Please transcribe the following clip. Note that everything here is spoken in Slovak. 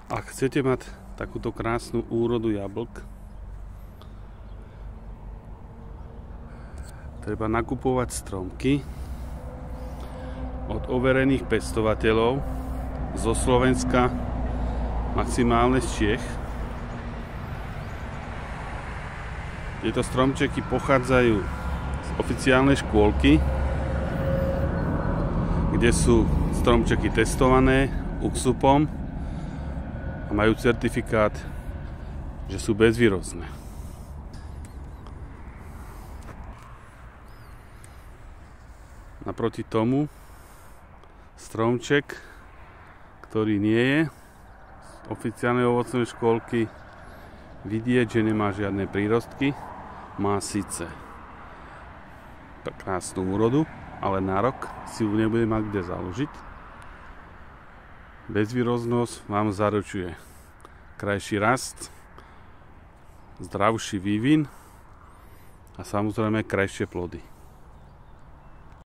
Ak chcete mať takúto krásnu úrodu jablk, treba nakupovať stromky od overených pestovateľov zo Slovenska, maximálne z Čiech. Tieto stromčeky pochádzajú z oficiálnej škôlky, kde sú stromčeky testované UKSUPom a majú certifikát, že sú bezvýrozné. Naproti tomu stromček, ktorý nie je z oficiálnej ovocnej škôlky, vidieť, že nemá žiadne prírostky, má síce krásnu úrodu, ale na rok si ju nebude mať kde založiť. Bezvýroznosť vám zaručuje krajší rast, zdravší vývin a samozrejme krajšie plody.